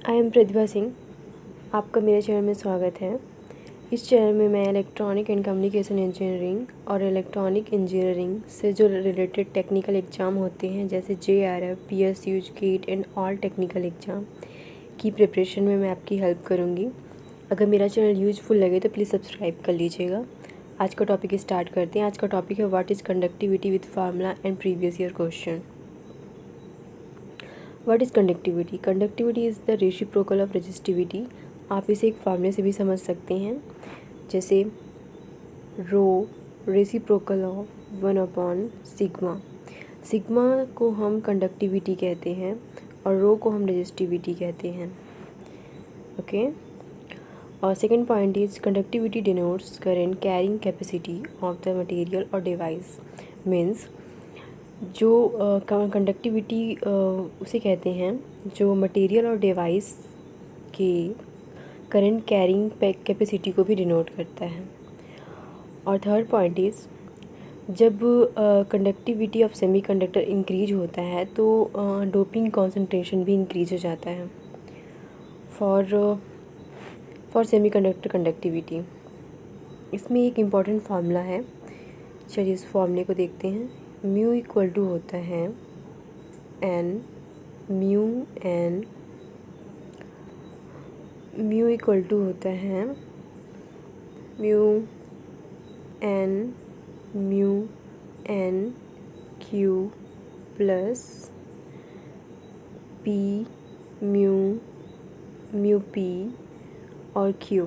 I am Pratibha Singh. आपका मेरे channel में स्वागत है। इस चैनल में मैं इलेक्ट्रॉनिक एंड कम्युनिकेशन इंजीनियरिंग और इलेक्ट्रॉनिक इंजीनियरिंग से जो रिलेटेड टेक्निकल एग्ज़ाम होते हैं जैसे JRF, PSU, GATE and all technical exam की प्रिपरेशन में मैं आपकी हेल्प करूँगी। अगर मेरा चैनल यूजफुल लगे तो प्लीज़ सब्सक्राइब कर लीजिएगा। आज का टॉपिक स्टार्ट करते हैं। आज का टॉपिक है what is conductivity with formula and previous year question. What is conductivity? Conductivity is the reciprocal of resistivity. आप इसे एक फार्मूले से भी समझ सकते हैं, जैसे रो रेसिप्रोकल ऑफ 1/सिग्मा। सिग्मा को हम कंडक्टिविटी कहते हैं और रो को हम रेजिस्टिविटी कहते हैं। ओके। और second point is conductivity denotes current carrying capacity of the material और डिवाइस। मीन्स जो कंडक्टिविटी उसे कहते हैं जो मटेरियल और डिवाइस के करंट कैरिंग कैपेसिटी को भी डिनोट करता है। और थर्ड पॉइंट इज़ जब कंडक्टिविटी ऑफ सेमीकंडक्टर इंक्रीज होता है तो डोपिंग कॉन्सेंट्रेशन भी इंक्रीज हो जाता है फॉर सेमीकंडक्टर कंडक्टिविटी। इसमें एक इम्पॉर्टेंट फार्मूला है, चलिए इस फार्मूले को देखते हैं। म्यू इक्वल टू होता है N mu N mu equal to होता है mu N Q plus P mu P और क्यू।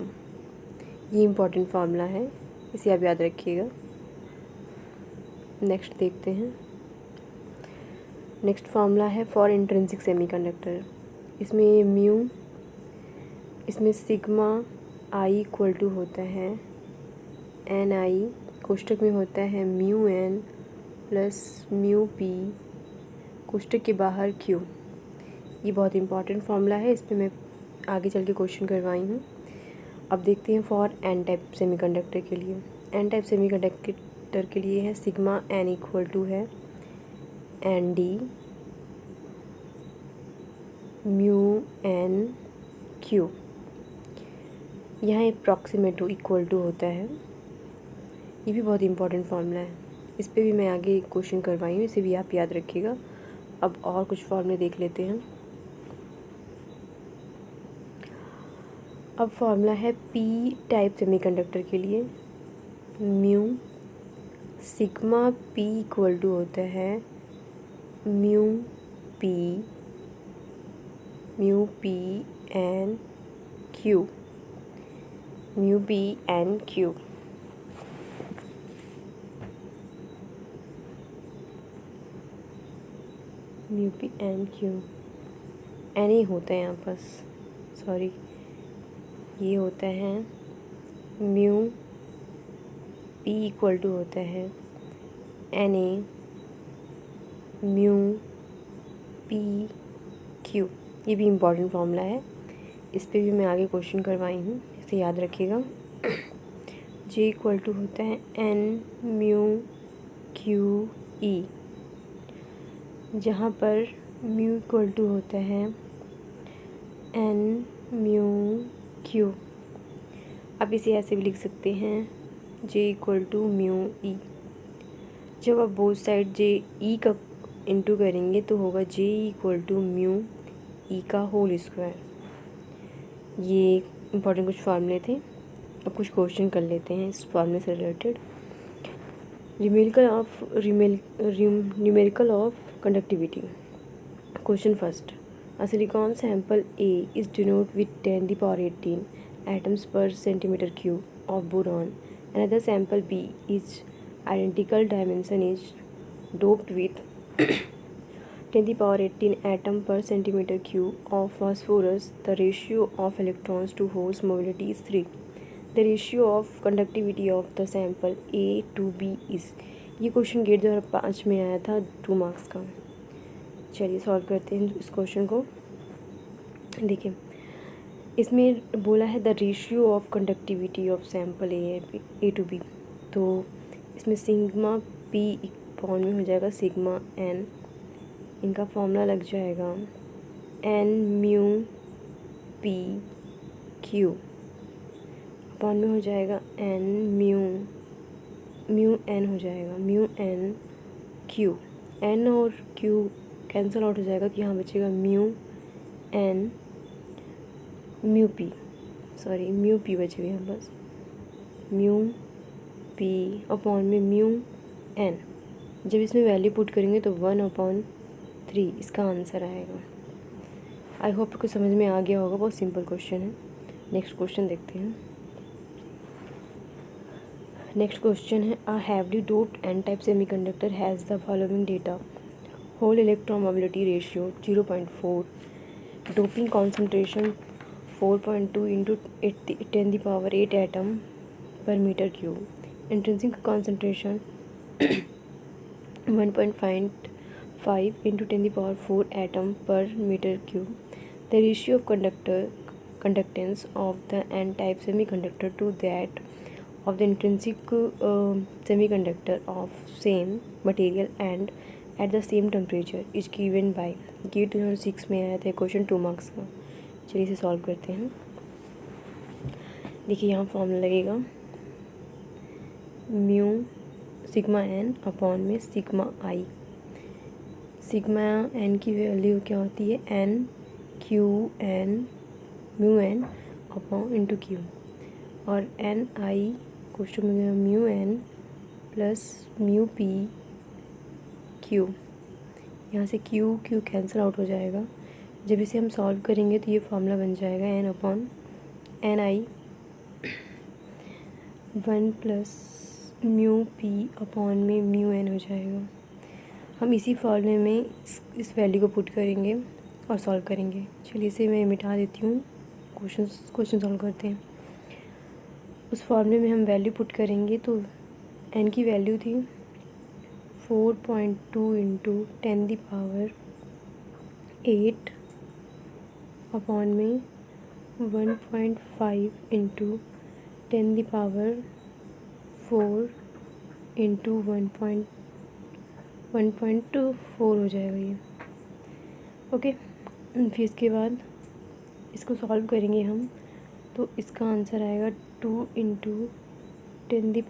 ये इम्पॉर्टेंट फार्मूला है, इसे आप याद रखिएगा। नेक्स्ट देखते हैं। नेक्स्ट फार्मूला है फॉर इंट्रिंसिक सेमीकंडक्टर। इसमें सिग्मा आई इक्वल टू होता है एन आई, कोष्टक में होता है mu N plus mu P, कोष्टक के बाहर क्यू। ये बहुत इंपॉर्टेंट फार्मूला है, इस पर मैं आगे चल के क्वेश्चन करवाई हूँ। अब देखते हैं फॉर एन टाइप सेमीकंडक्टर के लिए। एन टाइप सेमीकंडक्टर के लिए है सिग्मा एन इक्वल टू है N D mu N Q. यहाँ अप्रॉक्सीमेट इक्वल टू होता है। ये भी बहुत इंपॉर्टेंट फार्मूला है, इस पर भी मैं आगे क्वेश्चन करवाई हूँ, इसे भी आप याद रखिएगा। अब और कुछ फार्मूले देख लेते हैं। अब फार्मूला है पी टाइप सेमीकंडक्टर के लिए। Mu sigma P equal to होता है mu P N Q mu P N Q. Mu P N Q N ही होता है यहाँ पास, सॉरी, ये होता है म्यू पी इक्वल टू होता है N A mu P Q. ये भी इम्पॉर्टेंट फार्मूला है, इस पे भी मैं आगे क्वेश्चन करवाई हूँ, इसे याद रखिएगा। जे इक्वल टू होता है एन म्यू क्यू ई, जहाँ पर म्यू इक्वल टू होता है एन म्यू क्यू। आप इसे ऐसे भी लिख सकते हैं J equal to mu E. जब आप बोथ साइड जे ई का इंटू करेंगे तो होगा J equal to mu E का होल स्क्वायर। ये इम्पॉर्टेंट कुछ फार्मूले थे। अब कुछ क्वेश्चन कर लेते हैं इस फार्मूले से related. Numerical of conductivity. Question first, a silicon sample A is denoted with 10^18 atoms per centimeter cube of boron. Another sample B is identical dimension is doped with 10^18 atom per centimeter cube of phosphorus. The ratio of electrons to holes mobility is 3. The ratio of conductivity of the sample A to B is। ये question gate 2005 में आया था, 2 marks का। चलिए solve करते हैं इस question को। देखिए, इसमें बोला है the ratio of conductivity of sample A to B. तो इसमें सिग्मा पी फॉर्म में हो जाएगा सिग्मा एन, इनका फॉर्मूला लग जाएगा N mu P Q upon में हो जाएगा एन म्यू एन हो जाएगा, म्यू एन क्यू। एन और क्यू कैंसिल आउट हो जाएगा तो यहाँ बचेगा म्यू एन म्यू पी बचेगा यहाँ बस, म्यू पी अपॉन में म्यू एन। जब इसमें वैल्यू पुट करेंगे तो 1/3 इसका आंसर आएगा। आई होप आपको समझ में आ गया होगा, बहुत सिंपल क्वेश्चन है। नेक्स्ट क्वेश्चन देखते हैं। नेक्स्ट क्वेश्चन है a heavily doped N type semiconductor has the following data: hole electron mobility ratio 0.4, doping concentration 4.2 into 10⁸ atom per metre cube, intrinsic concentration 1.5 into 10⁴ atom per metre cube, the ratio of conductance of the n-type semiconductor to that of the intrinsic semiconductor of same material and at the same temperature is given by। ये 2006 में आया था question 2 marks का। चलिए इसे solve करते हैं। देखिए यहाँ फॉर्मूला लगेगा म्यू सिग्मा एन अपॉन में सिग्मा आई। सिग्मा एन की वैल्यू क्या होती है, N Q N mu N upon into Q, और एन आई क्वेश्चन में गया mu N plus mu P Q. यहाँ से क्यू कैंसिल आउट हो जाएगा। जब इसे हम सॉल्व करेंगे तो ये फॉर्मूला बन जाएगा एन अपॉन एन आई 1 प्लस म्यू पी अपॉन में म्यू एन हो जाएगा। हम इसी फॉर्मूले में इस वैल्यू को पुट करेंगे और सॉल्व करेंगे। चलिए इसे मैं मिटा देती हूँ, क्वेश्चन सॉल्व करते हैं। उस फॉर्मूले में हम वैल्यू पुट करेंगे तो एन की वैल्यू थी 4.2 इंटू 10⁸ अपॉन में 1.5 इंटू 10⁴ इंटू 1.24 हो जाएगा ये। ओके, फिर इसके बाद इसको सॉल्व करेंगे हम तो इसका आंसर आएगा 2 इंटू 10⁴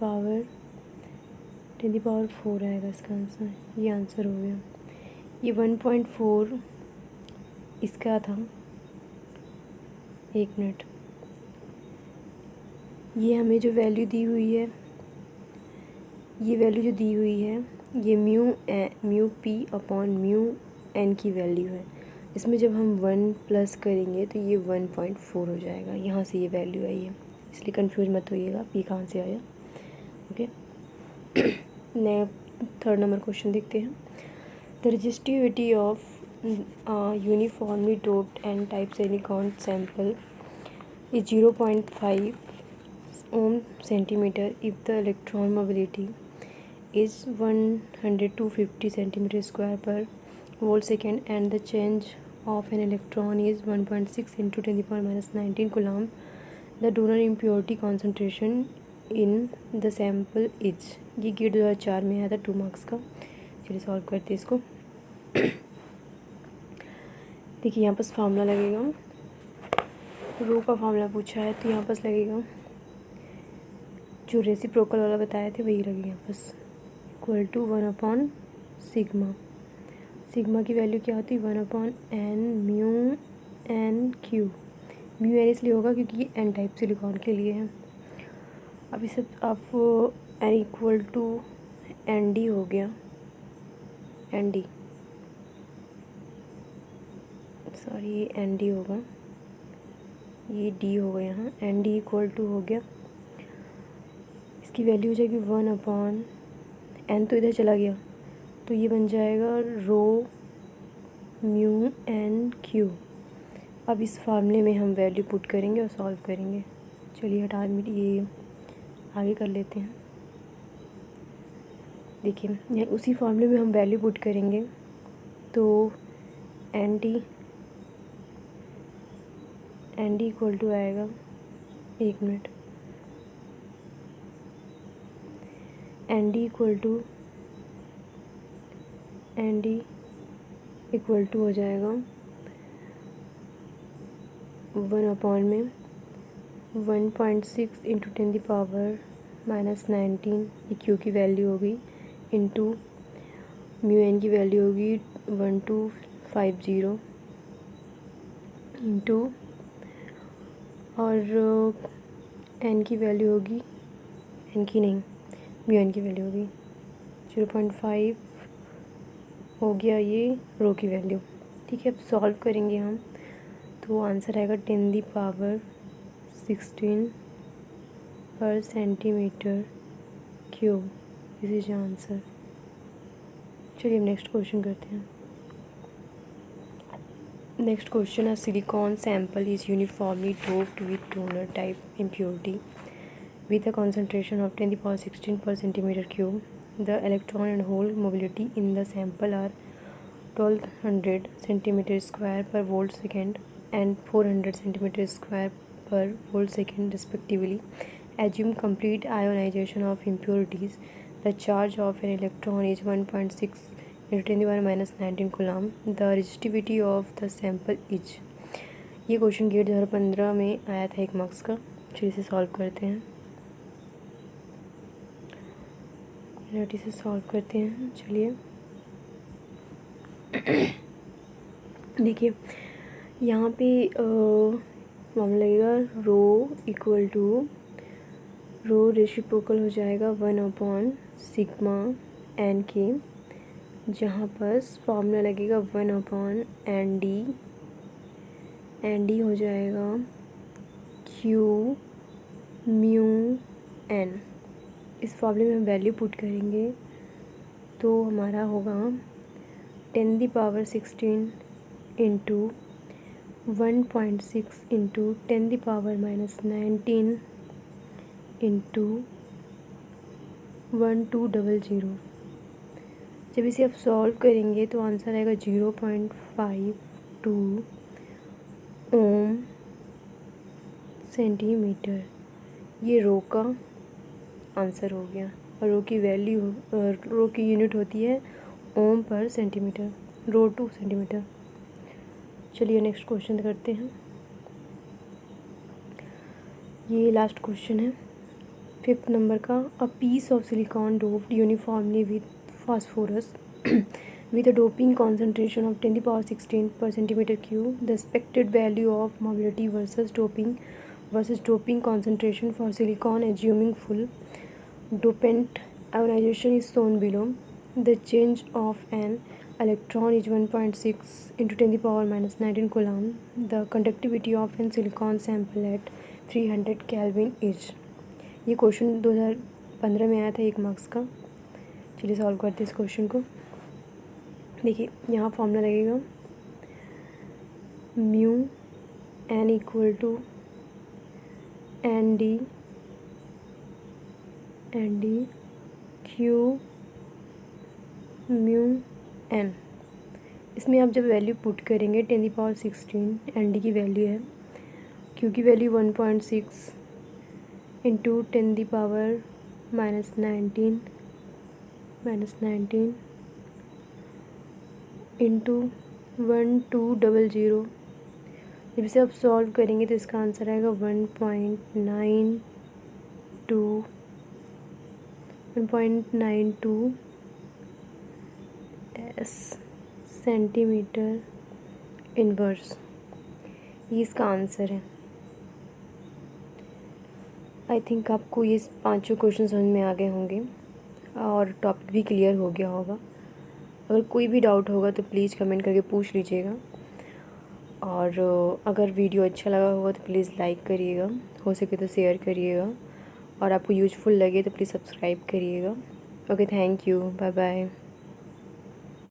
आएगा इसका आंसर। ये आंसर हो गया। ये 1.4 इसका था। एक मिनट, ये हमें जो वैल्यू दी हुई है, ये वैल्यू जो दी हुई है ये mu P upon mu N की वैल्यू है। इसमें जब हम 1 प्लस करेंगे तो ये 1.4 हो जाएगा। यहाँ से ये वैल्यू आई है, इसलिए कंफ्यूज मत होइएगा पी कहाँ से आया। ओके, नया 3rd नंबर क्वेश्चन देखते हैं। The resistivity of uniformly doped N type silicon sample is 0.5 ohm centimetre if the electron mobility is 100 to 50 centimeter square per volt second and the change of an electron is 1.6 into 10⁻⁻19 coulomb. The donor impurity concentration in the sample is। ये gate 2004 में आया था 2 marks का। चलिए solve करते हैं इसको। देखिए यहाँ पास फार्मूला लगेगा, रो का फार्मूला पूछा है तो यहाँ पास लगेगा जो रेसिप्रोकल वाला बताए थे वही लगेगा यहाँ पास, इक्वल टू 1/सिग्मा। सिग्मा की वैल्यू क्या होती है 1/n mu N Q. Mu N इसलिए होगा क्योंकि ये एन टाइप सिलिकॉन के लिए है। अब इसे आप N equal to N D हो गया, एन डी सॉरी ये एन डी होगा, ये डी होगा यहाँ, एन डी इक्वल टू हो गया, इसकी वैल्यू हो जाएगी 1/n, तो इधर चला गया तो ये बन जाएगा रो म्यू एन क्यू। अब इस फार्मूले में हम वैल्यू पुट करेंगे और सॉल्व करेंगे। चलिए हटा ये आगे कर लेते हैं। देखिए उसी फार्मूले में हम वैल्यू पुट करेंगे तो एन डी इक्वल टू आएगा, एक minute, N D equal to हो जाएगा 1 में 1.6 इंटू 10⁻⁻19 ये क्यू की वैल्यू होगी, इंटू म्यू एन की वैल्यू होगी 1250 इंटू और एन की वैल्यू होगी, एन की नहीं म्यू एन की वैल्यू होगी 0.5 हो गया ये रो की वैल्यू। ठीक है, अब सॉल्व करेंगे हम तो आंसर आएगा 10⁻16 पर centimetre cube. This is answer. चलिए हम नेक्स्ट क्वेश्चन करते हैं। नेक्स्ट क्वेश्चन है silicon sample is uniformly doped with donor type impurity with a concentration of 10⁻16 per centimeter cube. The electron and hole mobility in the sample are 1200 centimeter square per volt second and 400 centimeter square per volt second respectively. Assume complete ionization of impurities. The charge of an electron is 1.6 into 10⁻⁻19 coulomb. The resistivity of the sample is। ये question gate 2015 में आया था 1 marks का। चलिए इसे solve करते हैं। से सॉल्व करते हैं। चलिए देखिए यहाँ पे फॉर्मूला लगेगा rho equal to row reciprocal हो जाएगा 1/σ n के, जहाँ पर फॉर्मूला लगेगा 1/ND, ND हो जाएगा Q म्यू n। इस फॉर्मूले में हम वैल्यू पुट करेंगे तो हमारा होगा 10⁻16 इंटू 1.6 इंटू 10⁻⁻19 इंटू 1200। जब इसे आप सॉल्व करेंगे तो आंसर आएगा 0.52 ओम सेंटीमीटर। ये रो का आंसर हो गया। और रो की वैल्यू रो की यूनिट होती है ओम पर सेंटीमीटर, रो टू सेंटीमीटर। चलिए नेक्स्ट क्वेश्चन करते हैं। ये लास्ट क्वेश्चन है 5th नंबर का। A piece of silicon doped uniformly with phosphorus with a doping concentration of 10⁻16 per centimeter cube. The expected value of mobility versus doping concentration for silicon assuming full dopant ionization is shown below. The change of an electron is 1.6 into 10⁻⁻19 coulomb. The conductivity of an silicon sample at 300 Kelvin is। ये question 2015 में आया था 1 marks का। चलिए solve करते हैं इस question को। देखिए यहाँ फॉर्मूला लगेगा mu N equal to ND Q mu N. इसमें आप जब वैल्यू पुट करेंगे 10⁻16 ND की वैल्यू है, क्यू की वैल्यू 1.6 इंटू 10⁻⁻19 इंटू 1200। जब इसे आप सॉल्व करेंगे तो इसका आंसर आएगा 1.92 सेंटीमीटर इनवर्स। ये इसका आंसर है। आई थिंक आपको ये 5 क्वेश्चन समझ में आ गए होंगे और टॉपिक भी क्लियर हो गया होगा। अगर कोई भी डाउट होगा तो प्लीज़ कमेंट करके पूछ लीजिएगा। और अगर वीडियो अच्छा लगा होगा तो प्लीज़ लाइक करिएगा, हो सके तो शेयर करिएगा, और आपको यूज़फुल लगे तो प्लीज़ सब्सक्राइब करिएगा। Okay, thank you, bye bye.